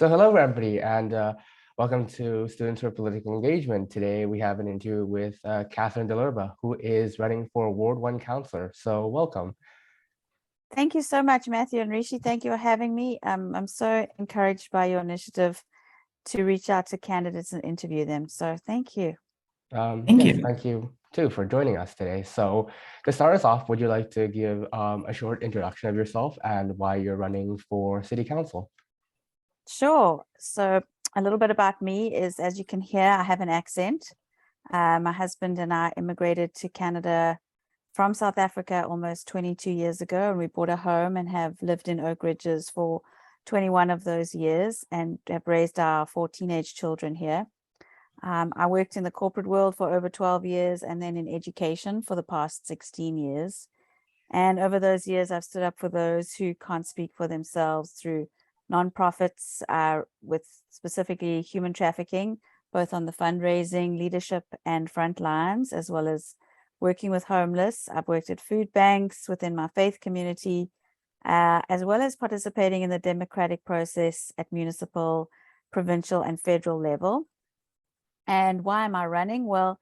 So hello, everybody, and welcome to Students for Political Engagement. Today, we have an interview with Councillor Dellerba, who is running for Ward 1 Councillor. So welcome. Thank you so much, Matthew and Rishi. Thank you for having me. I'm so encouraged by your initiative to reach out to candidates and interview them. So thank you. Thank you too for joining us today. So to start us off, would you like to give a short introduction of yourself and why you're running for City Council? Sure. So a little bit about me is, as you can hear, I have an accent. My husband and I immigrated to Canada from South Africa almost 22 years ago, and we bought a home and have lived in Oak Ridges for 21 of those years and have raised our 4 teenage children here. I worked in the corporate world for over 12 years and then in education for the past 16 years. And over those years, I've stood up for those who can't speak for themselves through nonprofits with specifically human trafficking, both on the fundraising, leadership, and front lines, as well as working with homeless. I've worked at food banks within my faith community, as well as participating in the democratic process at municipal, provincial, and federal level. And why am I running? Well,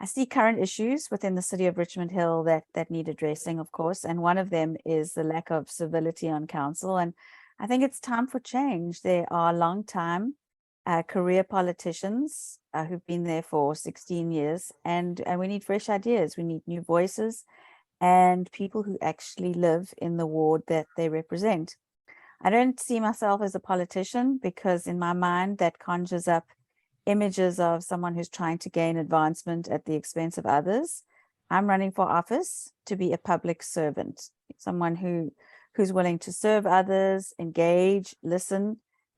I see current issues within the city of Richmond Hill that need addressing, of course, and one of them is the lack of civility on council. And I think it's time for change. There are long-time career politicians who've been there for 16 years, and we need fresh ideas. We need new voices and people who actually live in the ward that they represent. I don't see myself as a politician because in my mind that conjures up images of someone who's trying to gain advancement at the expense of others. I'm running for office to be a public servant, someone who's willing to serve others, engage, listen,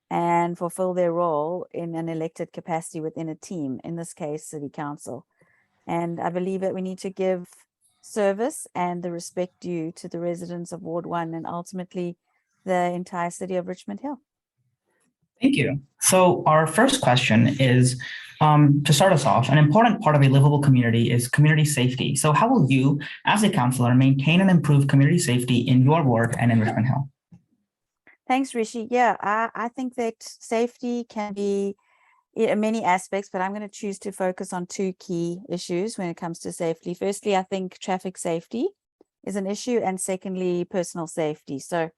and fulfill their role in an elected capacity within a team, in this case, City Council. And I believe that we need to give service and the respect due to the residents of Ward 1 and ultimately the entire city of Richmond Hill. Thank you. So our first question is, to start us off, an important part of a livable community is community safety. So how will you, as a councillor, maintain and improve community safety in your ward and in Richmond Hill? Thanks, Rishi. Yeah, I think that safety can be in many aspects, but I'm going to choose to focus on 2 key issues when it comes to safety. Firstly, I think traffic safety is an issue, and secondly, personal safety. So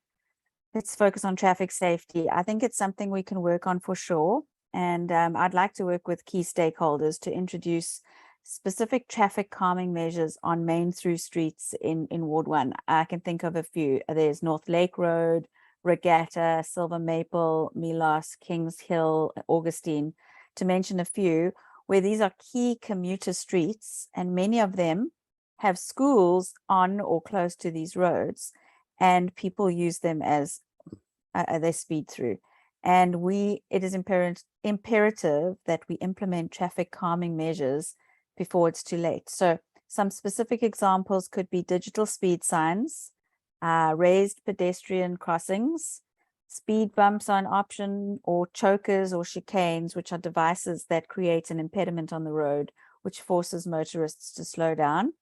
let's focus on traffic safety. I think it's something we can work on for sure. And I'd like to work with key stakeholders to introduce specific traffic calming measures on main through streets in Ward 1. I can think of a few. There's North Lake Road, Regatta, Silver Maple, Milos, Kings Hill, Augustine, to mention a few, where these are key commuter streets, and many of them have schools on or close to these roads, and people use them as they speed through. And it is imperative that we implement traffic calming measures before it's too late. So some specific examples could be digital speed signs, raised pedestrian crossings, speed bumps on option, or chokers or chicanes, which are devices that create an impediment on the road, which forces motorists to slow down.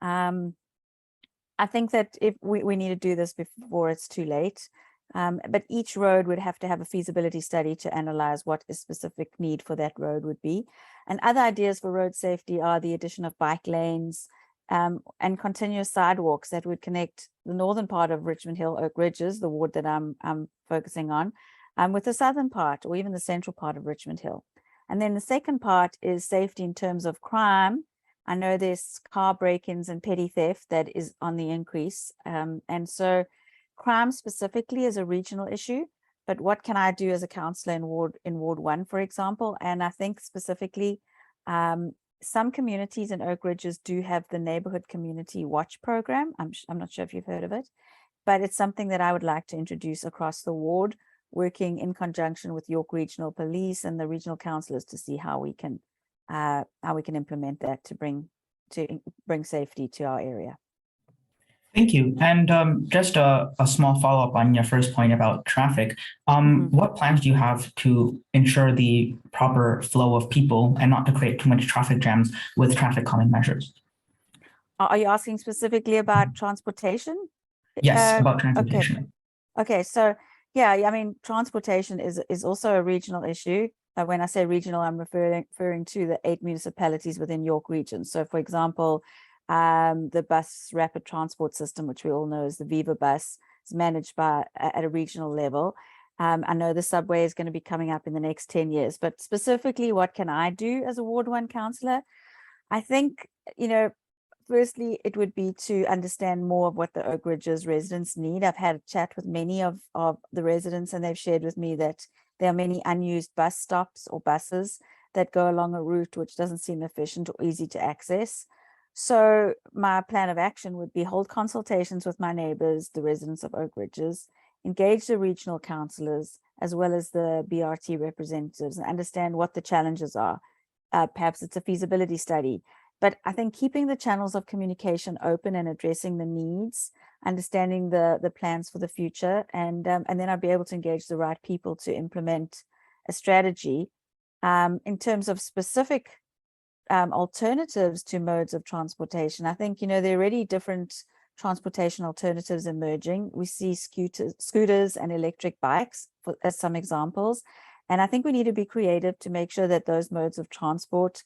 I think that if we need to do this before it's too late, but each road would have to have a feasibility study to analyze what a specific need for that road would be. And other ideas for road safety are the addition of bike lanes and continuous sidewalks that would connect the northern part of Richmond Hill, Oak Ridges, the ward that I'm focusing on, with the southern part or even the central part of Richmond Hill. And then the second part is safety in terms of crime. I know there's car break-ins and petty theft that is on the increase. And so crime specifically is a regional issue, but what can I do as a councillor in Ward 1, for example? And I think specifically, some communities in Oak Ridges do have the Neighbourhood Community Watch program. I'm not sure if you've heard of it, but it's something that I would like to introduce across the ward, working in conjunction with York Regional Police and the regional councillors to see how we can implement that to bring safety to our area. Thank you. And just a small follow-up on your first point about traffic. What plans do you have to ensure the proper flow of people and not to create too much traffic jams with traffic calming measures? Are you asking specifically about transportation? Yes, about transportation. Okay, so Yeah, I mean, transportation is also a regional issue. When I say regional, I'm referring to the 8 municipalities within York Region. So, for example, the bus rapid transport system, which we all know is the Viva Bus, is managed by at a regional level. I know the subway is going to be coming up in the next 10 years, but specifically, what can I do as a Ward 1 councillor? I think, firstly, it would be to understand more of what the Oak Ridges residents need. I've had a chat with many of the residents, and they've shared with me that there are many unused bus stops or buses that go along a route which doesn't seem efficient or easy to access. So my plan of action would be hold consultations with my neighbors, the residents of Oak Ridges, engage the regional councillors, as well as the BRT representatives, and understand what the challenges are. Perhaps it's a feasibility study. But I think keeping the channels of communication open and addressing the needs, understanding the plans for the future, and then I'll be able to engage the right people to implement a strategy. In terms of specific alternatives to modes of transportation, I think, there are already different transportation alternatives emerging. We see scooters and electric bikes as some examples. And I think we need to be creative to make sure that those modes of transport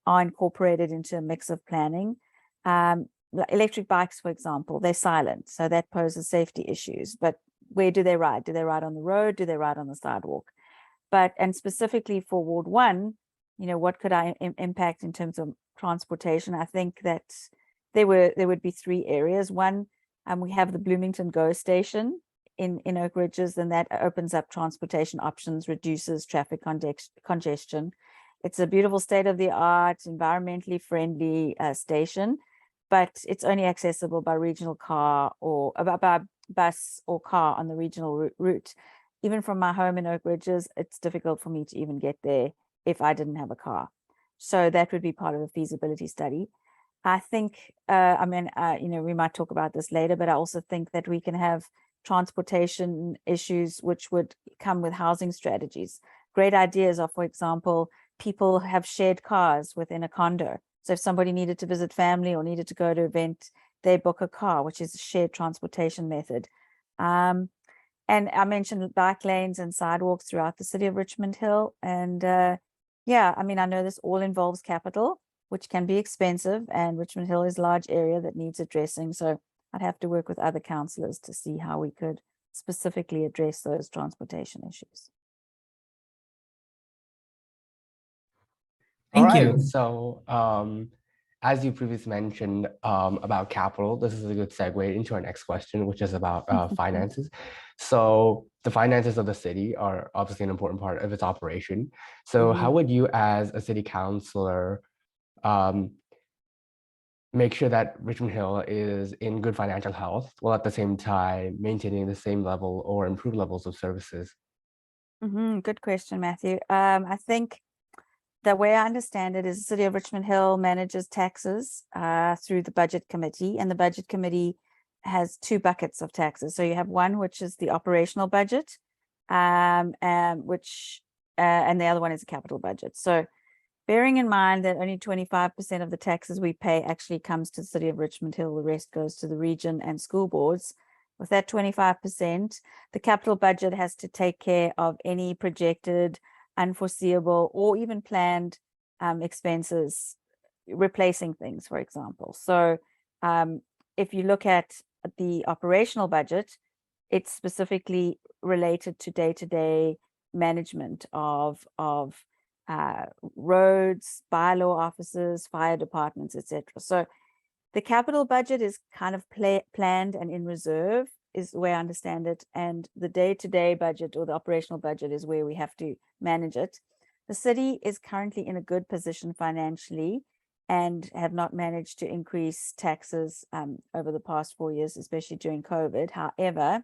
are incorporated into a mix of planning. Electric bikes, for example, they're silent, so that poses safety issues. But where do they ride? Do they ride on the road? Do they ride on the sidewalk? And specifically for Ward 1, what could I impact in terms of transportation? I think that there would be 3 areas. One, we have the Bloomington GO station in Oak Ridges, and that opens up transportation options, reduces traffic congestion. It's a beautiful state-of-the-art, environmentally friendly station, but it's only accessible by regional car or by bus or car on the regional route. Even from my home in Oak Ridges, it's difficult for me to even get there if I didn't have a car. So that would be part of a feasibility study. I think, we might talk about this later, but I also think that we can have transportation issues which would come with housing strategies. Great ideas are, for example, people have shared cars within a condo. So if somebody needed to visit family or needed to go to an event, they book a car, which is a shared transportation method. And I mentioned bike lanes and sidewalks throughout the city of Richmond Hill. And I know this all involves capital, which can be expensive, and Richmond Hill is a large area that needs addressing. So I'd have to work with other councillors to see how we could specifically address those transportation issues. Thank you. So as you previously mentioned about capital, this is a good segue into our next question, which is about finances. So the finances of the city are obviously an important part of its operation. So how would you, as a city councillor, make sure that Richmond Hill is in good financial health while at the same time maintaining the same level or improved levels of services? Good question, Matthew. I think the way I understand it is the city of Richmond Hill manages taxes through the budget committee, and the budget committee has 2 buckets of taxes. So you have one, which is the operational budget, and the other one is a capital budget. So bearing in mind that only 25% of the taxes we pay actually comes to the city of Richmond Hill, the rest goes to the region and school boards. With that 25%, the capital budget has to take care of any projected, unforeseeable, or even planned expenses, replacing things, for example. So if you look at the operational budget, it's specifically related to day-to-day management of roads, bylaw offices, fire departments, etc. So the capital budget is kind of planned and in reserve, is the way I understand it. And the day-to-day budget or the operational budget is where we have to manage it. The city is currently in a good position financially and have not managed to increase taxes over the past 4 years, especially during COVID. However,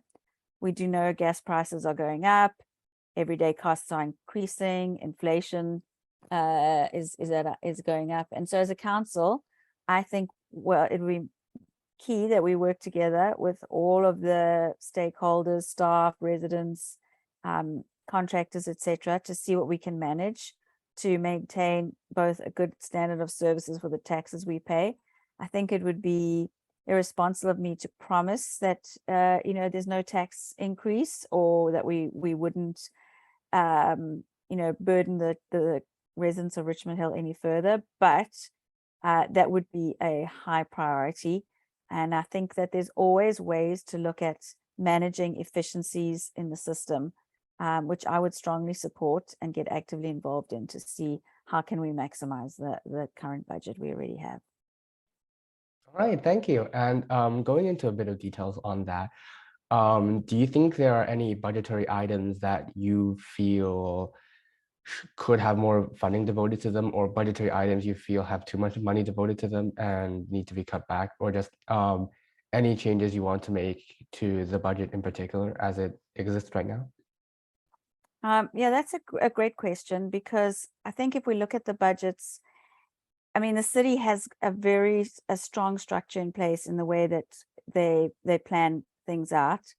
we do know gas prices are going up, everyday costs are increasing, inflation is going up. And so as a council, I think, well, it would be key that we work together with all of the stakeholders, staff, residents, contractors, etc., to see what we can manage to maintain both a good standard of services for the taxes we pay. I think it would be irresponsible of me to promise that there's no tax increase, or that we wouldn't burden the residents of Richmond Hill any further, but that would be a high priority. And I think that there's always ways to look at managing efficiencies in the system, which I would strongly support and get actively involved in, to see how can we maximize the current budget we already have. All right, thank you. And going into a bit of details on that, do you think there are any budgetary items that you feel could have more funding devoted to them, or budgetary items you feel have too much money devoted to them and need to be cut back, or just any changes you want to make to the budget in particular as it exists right now? Yeah, that's a great question, because I think if we look at the budgets, I mean, the city has a strong structure in place in the way that they plan things out.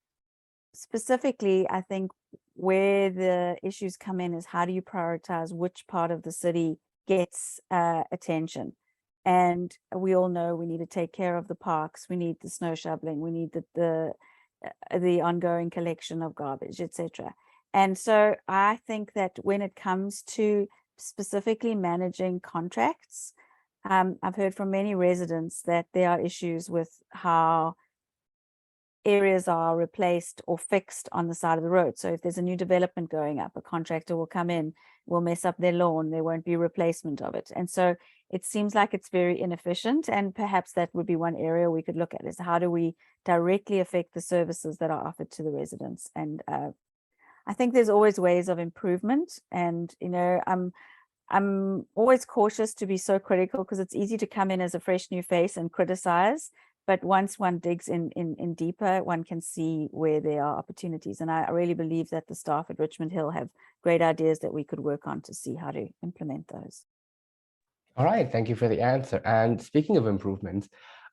Specifically, I think where the issues come in is, how do you prioritize which part of the city gets attention? And we all know we need to take care of the parks, we need the snow shoveling, we need the ongoing collection of garbage, etc. And so I think that when it comes to specifically managing contracts, I've heard from many residents that there are issues with how areas are replaced or fixed on the side of the road. So if there's a new development going up, a contractor will come in, will mess up their lawn, there won't be replacement of it. And so it seems like it's very inefficient, and perhaps that would be one area we could look at, is how do we directly affect the services that are offered to the residents. And I think there's always ways of improvement, and I'm always cautious to be so critical, because it's easy to come in as a fresh new face and criticize. But once one digs in deeper, one can see where there are opportunities. And I really believe that the staff at Richmond Hill have great ideas that we could work on to see how to implement those. All right, thank you for the answer. And speaking of improvements,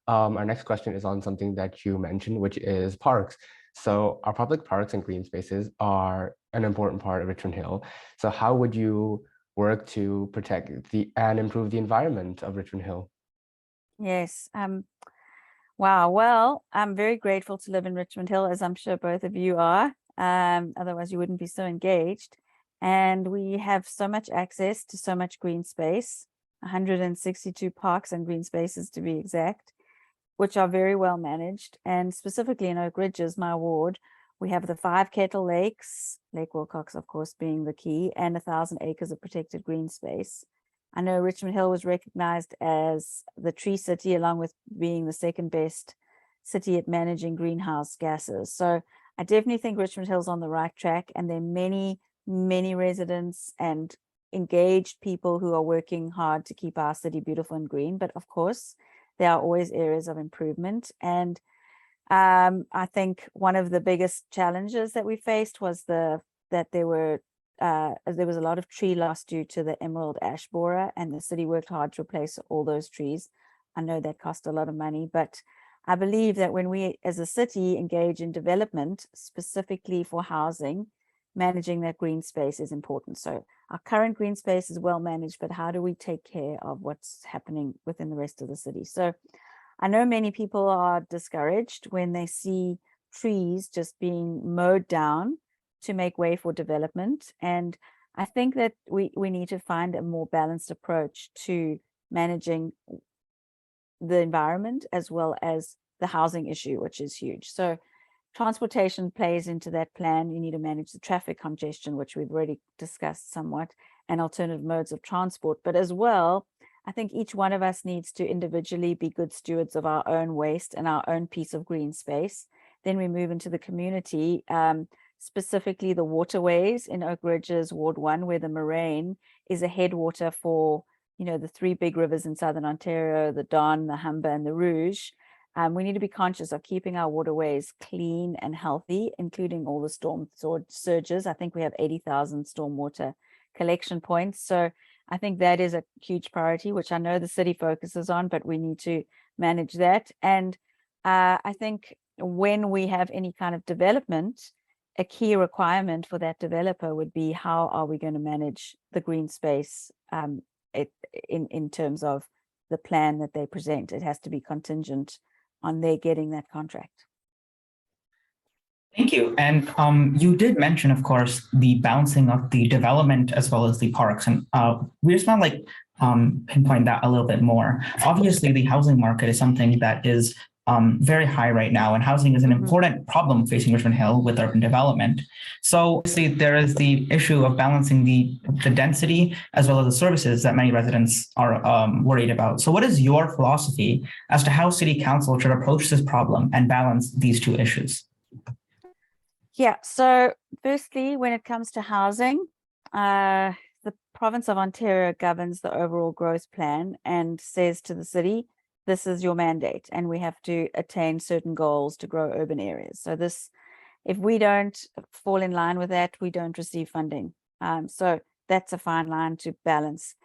our next question is on something that you mentioned, which is parks. So our public parks and green spaces are an important part of Richmond Hill. So how would you work to protect and improve the environment of Richmond Hill? Yes. Wow. Well, I'm very grateful to live in Richmond Hill, as I'm sure both of you are. Otherwise, you wouldn't be so engaged. And we have so much access to so much green space, 162 parks and green spaces to be exact, which are very well managed. And specifically in Oak Ridges, my ward, we have the 5 Kettle Lakes, Lake Wilcox, of course, being the key, and 1,000 acres of protected green space. I know Richmond Hill was recognized as the tree city, along with being the second best city at managing greenhouse gases. So I definitely think Richmond Hill's on the right track, and there are many, many residents and engaged people who are working hard to keep our city beautiful and green. But of course, there are always areas of improvement. And I think one of the biggest challenges that we faced was that there was a lot of tree loss due to the emerald ash borer, and the city worked hard to replace all those trees. I know that cost a lot of money, but I believe that when we as a city engage in development specifically for housing, managing that green space is important. So our current green space is well managed, but how do we take care of what's happening within the rest of the city? So I know many people are discouraged when they see trees just being mowed down to make way for development. And I think that we need to find a more balanced approach to managing the environment as well as the housing issue, which is huge. So transportation plays into that plan. You need to manage the traffic congestion, which we've already discussed somewhat, and alternative modes of transport. But as well, I think each one of us needs to individually be good stewards of our own waste and our own piece of green space. Then we move into the community, specifically the waterways in Oak Ridges, Ward 1, where the Moraine is a headwater for, the 3 big rivers in southern Ontario, the Don, the Humber, and the Rouge. We need to be conscious of keeping our waterways clean and healthy, including all the storm surges. I think we have 80,000 stormwater collection points. So I think that is a huge priority, which I know the city focuses on, but we need to manage that. And I think when we have any kind of development, a key requirement for that developer would be, how are we going to manage the green space in terms of the plan that they present? It has to be contingent their getting that contract. Thank you. And you did mention, of course, the balancing of the development as well as the parks. And we just want to pinpoint that a little bit more. Obviously, the housing market is something that is very high right now, and housing is an important problem facing Richmond Hill with urban development. So obviously there is the issue of balancing the density as well as the services that many residents are worried about. So what is your philosophy as to how City Council should approach this problem and balance these two issues? Yeah, so firstly, when it comes to housing, the province of Ontario governs the overall growth plan and says to the city, this is your mandate, and we have to attain certain goals to grow urban areas. So this, if we don't fall in line with that, we don't receive funding. So that's a fine line to balance.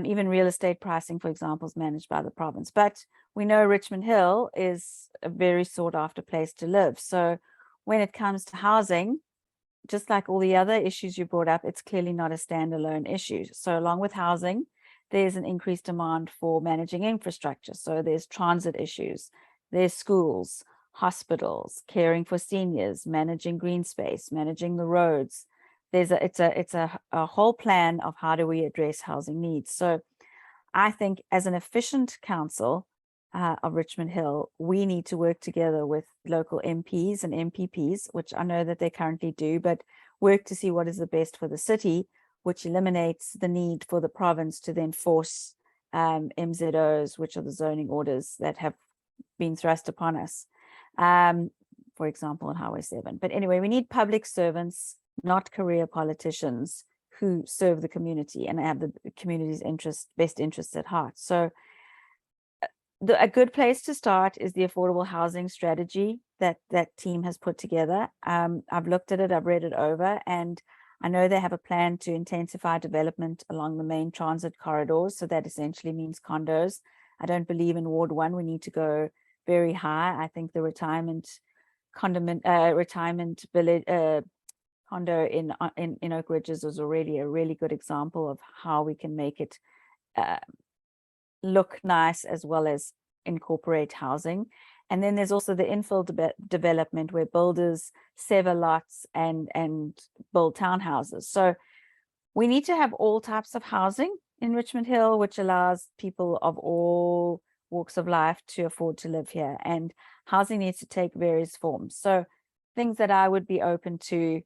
Even real estate pricing, for example, is managed by the province. But we know Richmond Hill is a very sought after place to live. So when it comes to housing, just like all the other issues you brought up, it's clearly not a standalone issue. So along with housing, there's an increased demand for managing infrastructure. So there's transit issues, there's schools, hospitals, caring for seniors, managing green space, managing the roads. It's a whole plan of how do we address housing needs. So I think as an efficient council of Richmond Hill, we need to work together with local MPs and MPPs, which I know that they currently do, but work to see what is the best for the city, which eliminates the need for the province to then force MZOs, which are the zoning orders that have been thrust upon us, for example, on Highway 7. But anyway, we need public servants, not career politicians, who serve the community and have the community's best interests at heart. So a good place to start is the affordable housing strategy that team has put together. I've looked at it, I've read it over, and I know they have a plan to intensify development along the main transit corridors. So that essentially means condos. I don't believe in Ward 1 we need to go very high. I think the retirement village condo in Oak Ridges is already a really good example of how we can make it look nice as well as incorporate housing. And then there's also the infill development where builders sever lots and build townhouses. So we need to have all types of housing in Richmond Hill, which allows people of all walks of life to afford to live here. And housing needs to take various forms. So things that I would be open to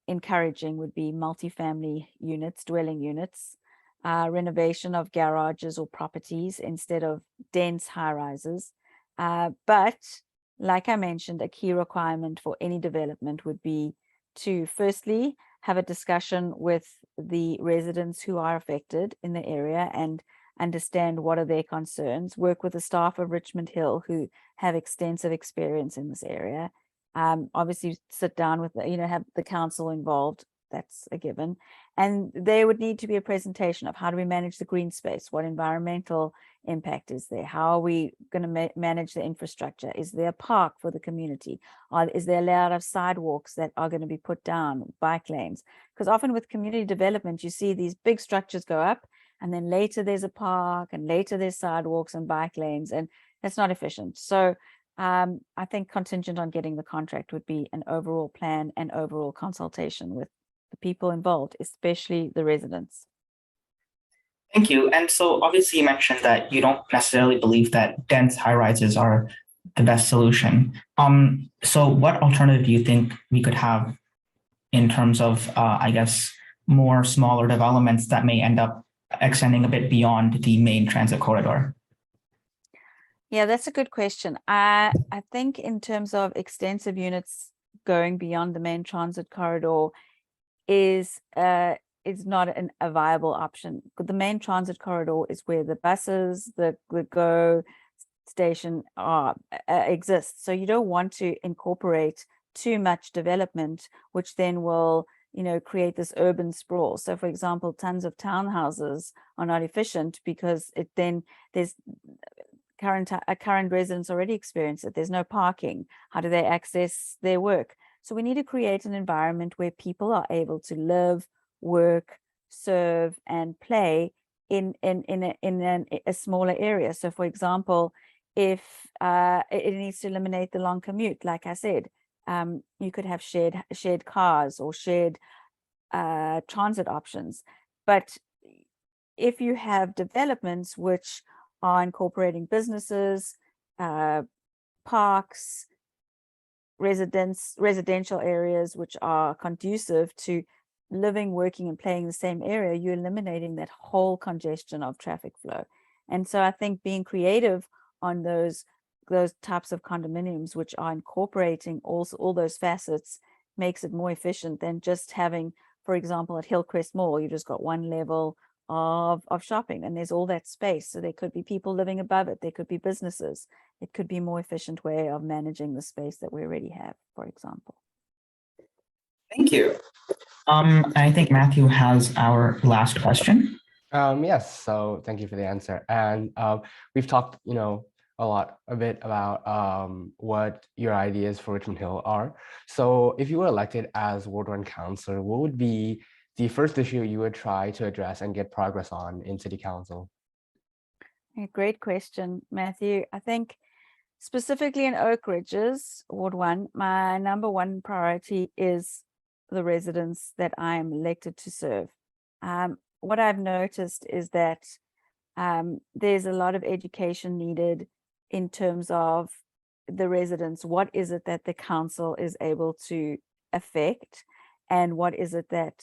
encouraging would be multifamily units, dwelling units, renovation of garages or properties instead of dense high rises. But like I mentioned, a key requirement for any development would be to firstly have a discussion with the residents who are affected in the area and understand what are their concerns, work with the staff of Richmond Hill who have extensive experience in this area. Obviously sit down with, have the council involved. That's a given. And there would need to be a presentation of how do we manage the green space? What environmental impact is there? How are we going to manage the infrastructure? Is there a park for the community? Or is there a layout of sidewalks that are going to be put down, bike lanes? Because often with community development, you see these big structures go up and then later there's a park and later there's sidewalks and bike lanes, and that's not efficient. So I think contingent on getting the contract would be an overall plan and overall consultation with the people involved, especially the residents. Thank you. And so obviously you mentioned that you don't necessarily believe that dense high rises are the best solution. So what alternative do you think we could have in terms of, I guess, more smaller developments that may end up extending a bit beyond the main transit corridor? Yeah, that's a good question. I think in terms of extensive units going beyond the main transit corridor is not a viable option. The main transit corridor is where the buses, the GO station exist. So you don't want to incorporate too much development, which then will, create this urban sprawl. So for example, tons of townhouses are not efficient because there's current residents already experience it. There's no parking. How do they access their work? So we need to create an environment where people are able to live, work, serve, and play in a smaller area. So for example, if it needs to eliminate the long commute, like I said, you could have shared cars or shared transit options. But if you have developments which are incorporating businesses, parks, residential areas which are conducive to living, working, and playing in the same area, you're eliminating that whole congestion of traffic flow. And so I think being creative on those types of condominiums which are incorporating also all those facets makes it more efficient than just having, for example, at Hillcrest Mall, you just got one level of shopping and there's all that space. So there could be people living above it. There could be businesses. It could be a more efficient way of managing the space that we already have, for example. Thank you. I think Matthew has our last question. Yes, so thank you for the answer. And we've talked, a bit about what your ideas for Richmond Hill are. So if you were elected as Ward 1 councillor, what would be the first issue you would try to address and get progress on in City Council? A great question, Matthew. I think specifically in Oak Ridges, Ward 1, my number one priority is the residents that I am elected to serve. What I've noticed is that there's a lot of education needed in terms of the residents. What is it that the council is able to affect, and what is it that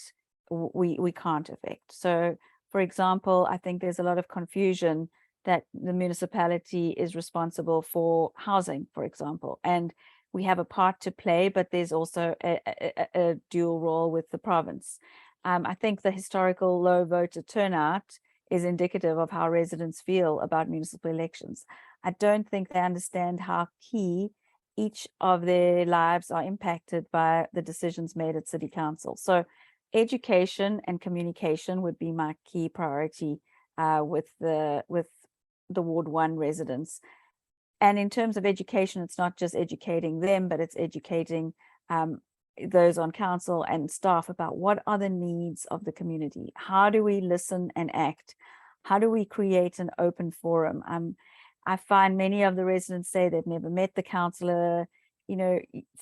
we can't affect? So, for example, I think there's a lot of confusion that the municipality is responsible for housing, for example, and we have a part to play, but there's also a dual role with the province. I think the historical low voter turnout is indicative of how residents feel about municipal elections. I don't think they understand how key each of their lives are impacted by the decisions made at City Council. So education and communication would be my key priority with the Ward 1 residents. And in terms of education, it's not just educating them, but it's educating those on council and staff about what are the needs of the community. How do we listen and act? How do we create an open forum? I find many of the residents say they've never met the councillor.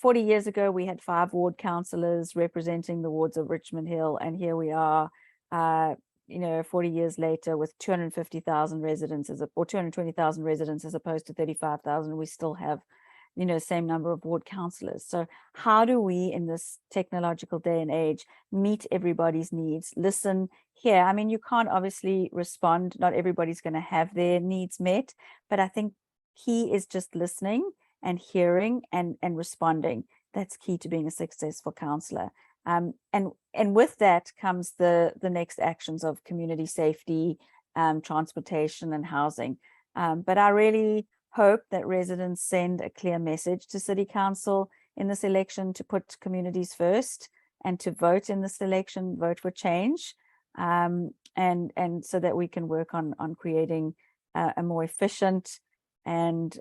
40 years ago, we had 5 ward councillors representing the wards of Richmond Hill, and here we are, 40 years later with 250,000 residents or 220,000 residents as opposed to 35,000. We still have, same number of ward councillors. So how do we, in this technological day and age, meet everybody's needs, listen, hear? I mean, you can't obviously respond. Not everybody's going to have their needs met, but I think key is just listening and hearing and responding. That's key to being a successful councillor. And with that comes the next actions of community safety, transportation and housing. But I really hope that residents send a clear message to City Council in this election to put communities first and to vote in this election, vote for change, and so that we can work on creating a more efficient and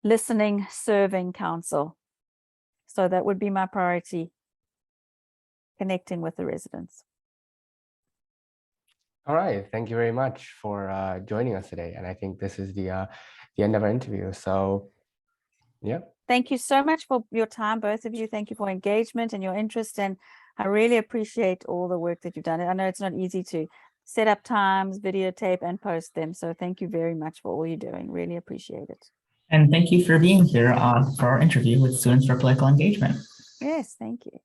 listening, serving council. So that would be my priority, connecting with the residents. All right, thank you very much for joining us today. And I think this is the end of our interview. So, yeah. Thank you so much for your time, both of you. Thank you for engagement and your interest. And I really appreciate all the work that you've done. I know it's not easy to set up times, videotape and post them. So thank you very much for all you're doing. Really appreciate it. And thank you for being here for our interview with Students for Political Engagement. Yes, thank you.